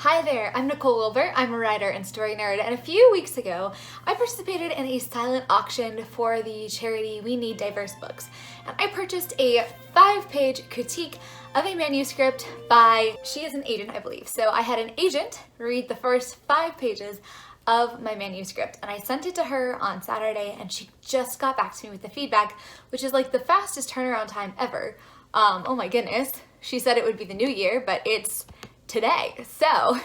Hi there, I'm Nicole Wilbur. I'm a writer and story nerd, and a few weeks ago I participated in a silent auction for the charity We Need Diverse Books, and I purchased a 5-page critique of a manuscript by, she is an agent I believe, so I had an agent read the first 5 pages of my manuscript, and I sent it to her on Saturday, and she just got back to me with the feedback, which is like the fastest turnaround time ever. Oh my goodness. She said it would be the new year, but it's today. So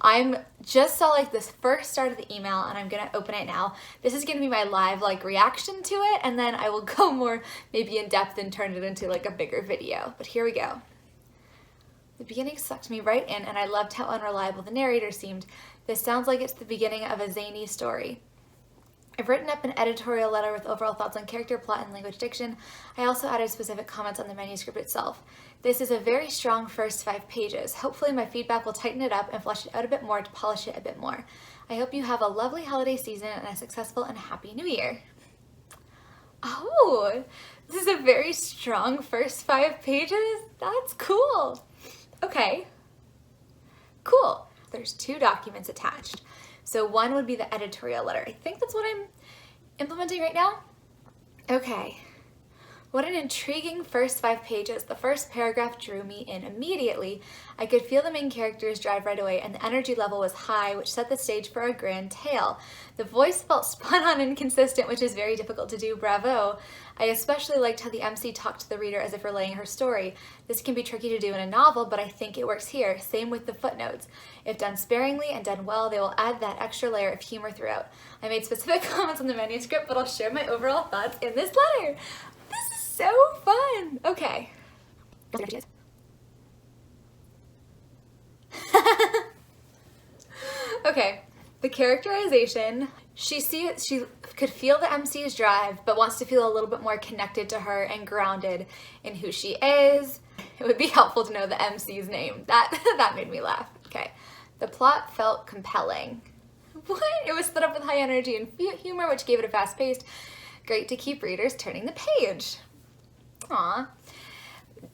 I'm just saw like this first start of the email, and I'm gonna open it now. This is gonna be my live like reaction to it, and then I will go more maybe in depth and turn it into like a bigger video. But here we go. The beginning sucked me right in, and I loved how unreliable the narrator seemed. This sounds like it's the beginning of a zany story. I've written up an editorial letter with overall thoughts on character, plot, and language diction. I also added specific comments on the manuscript itself. This is a very strong first 5 pages. Hopefully my feedback will tighten it up and flesh it out a bit more to polish it a bit more. I hope you have a lovely holiday season and a successful and happy new year. Oh, this is a very strong first 5 pages? That's cool. Okay, cool. There's 2 documents attached. So one would be the editorial letter. I think that's what I'm implementing right now. Okay. What an intriguing first 5 pages. The first paragraph drew me in immediately. I could feel the main character's drive right away, and the energy level was high, which set the stage for a grand tale. The voice felt spot on and consistent, which is very difficult to do. Bravo. I especially liked how the MC talked to the reader as if relaying her story. This can be tricky to do in a novel, but I think it works here. Same with the footnotes. If done sparingly and done well, they will add that extra layer of humor throughout. I made specific comments on the manuscript, but I'll share my overall thoughts in this letter. This is so fun. Okay. Okay, the characterization. She could feel the MC's drive, but wants to feel a little bit more connected to her and grounded in who she is. It would be helpful to know the MC's name. That made me laugh. Okay. The plot felt compelling. What? It was set up with high energy and humor, which gave it a fast pace. Great to keep readers turning the page. Aww.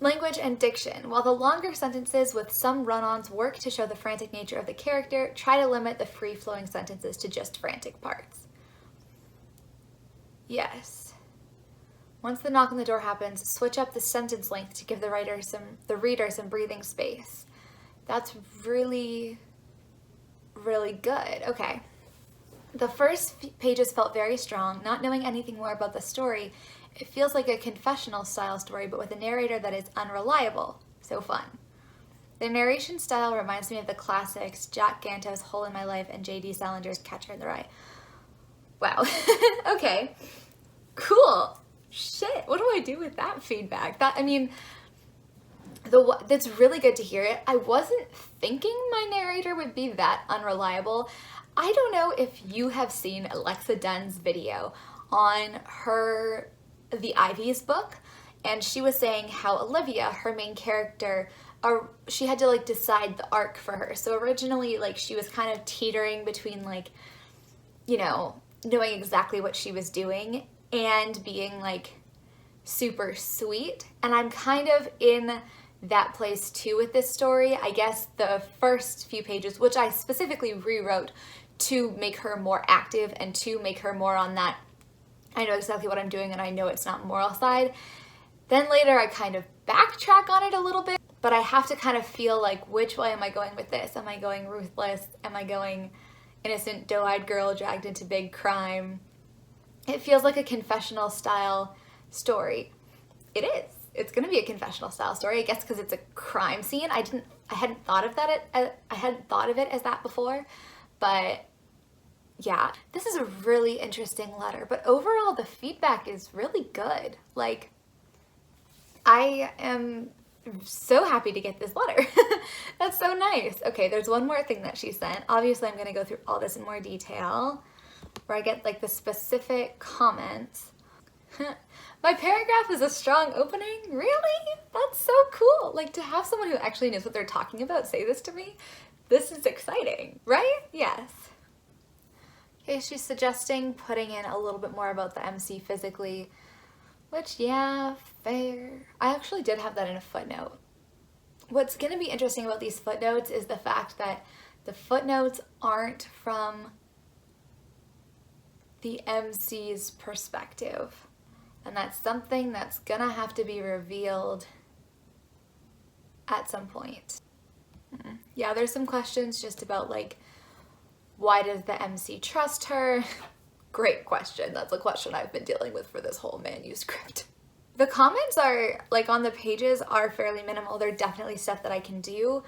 Language and diction. While the longer sentences with some run-ons work to show the frantic nature of the character, try to limit the free-flowing sentences to just frantic parts. Yes. Once the knock on the door happens, switch up the sentence length to give the reader some breathing space. That's really, really good. Okay. The first pages felt very strong. Not knowing anything more about the story, it feels like a confessional style story, but with a narrator that is unreliable. So fun. The narration style reminds me of the classics Jack Ganto's Hole in My Life and J.D. Salinger's Catcher in the Rye. Wow. Okay. Cool. Shit. What do I do with that feedback? That's really good to hear it. I wasn't thinking my narrator would be that unreliable. I don't know if you have seen Alexa Dunn's video on the Ivy's book, and she was saying how Olivia, her main character, she had to like decide the arc for her. So originally like she was kind of teetering between like, you know, knowing exactly what she was doing and being like super sweet. And I'm kind of in that place too with this story. I guess the first few pages, which I specifically rewrote to make her more active and to make her more on that I know exactly what I'm doing and I know it's not moral side. Then later I kind of backtrack on it a little bit, but I have to kind of feel like, which way am I going with this? Am I going ruthless? Am I going innocent doe-eyed girl dragged into big crime? It feels like a confessional style story. It is. It's going to be a confessional style story, I guess, because it's a crime scene. I hadn't thought of it as that before, but yeah, this is a really interesting letter, but overall the feedback is really good. Like, I am so happy to get this letter. That's so nice. Okay, there's one more thing that she sent. Obviously, I'm going to go through all this in more detail, where I get like the specific comments. My paragraph is a strong opening? Really? That's so cool. Like, to have someone who actually knows what they're talking about say this to me, this is exciting, right? Yes. Okay, she's suggesting putting in a little bit more about the MC physically, which, yeah, fair. I actually did have that in a footnote. what's going to be interesting about these footnotes is the fact that the footnotes aren't from the MC's perspective. And that's something that's gonna have to be revealed at some point. Yeah, there's some questions just about like, why does the MC trust her? Great question. That's a question I've been dealing with for this whole manuscript. The comments are, like, on the pages are fairly minimal. They're definitely stuff that I can do.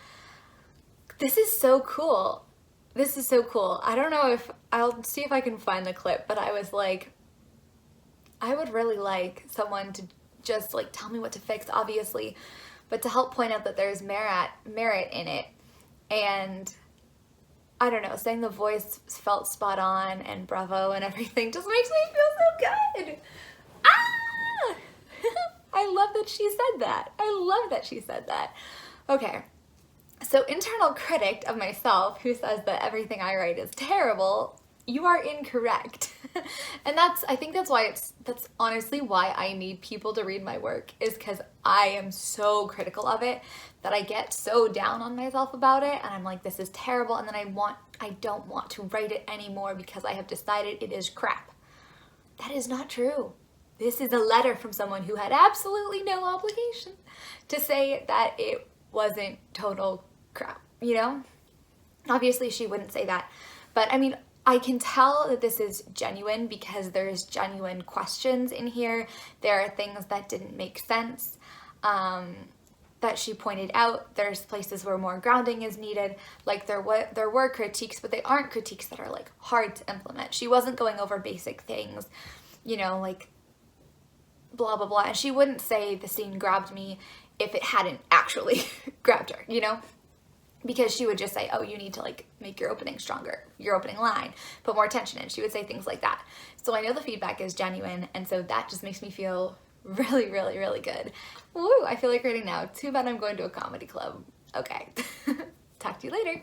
This is so cool. This is so cool. I don't know if, I'll see if I can find the clip, but I was like, I would really like someone to just like tell me what to fix, obviously, but to help point out that there's merit in it. And I don't know, saying the voice felt spot on and bravo and everything just makes me feel so good. Ah! I love that she said that. I love that she said that. Okay. So internal critic of myself who says that everything I write is terrible, you are incorrect. And I think that's honestly why I need people to read my work, is because I am so critical of it that I get so down on myself about it and I'm like, this is terrible, and then I don't want to write it anymore because I have decided it is crap. That is not true. This is a letter from someone who had absolutely no obligation to say that it wasn't total crap, you know? Obviously she wouldn't say that, but I mean, I can tell that this is genuine because there's genuine questions in here. There are things that didn't make sense that she pointed out. There's places where more grounding is needed. Like there were critiques, but they aren't critiques that are like hard to implement. She wasn't going over basic things, you know, like blah, blah, blah. And she wouldn't say the scene grabbed me if it hadn't actually grabbed her, you know? Because she would just say, oh, you need to like make your opening stronger, your opening line, put more tension in. She would say things like that. So I know the feedback is genuine, and so that just makes me feel really, really, really good. Woo, I feel like writing now. Too bad I'm going to a comedy club. Okay, talk to you later.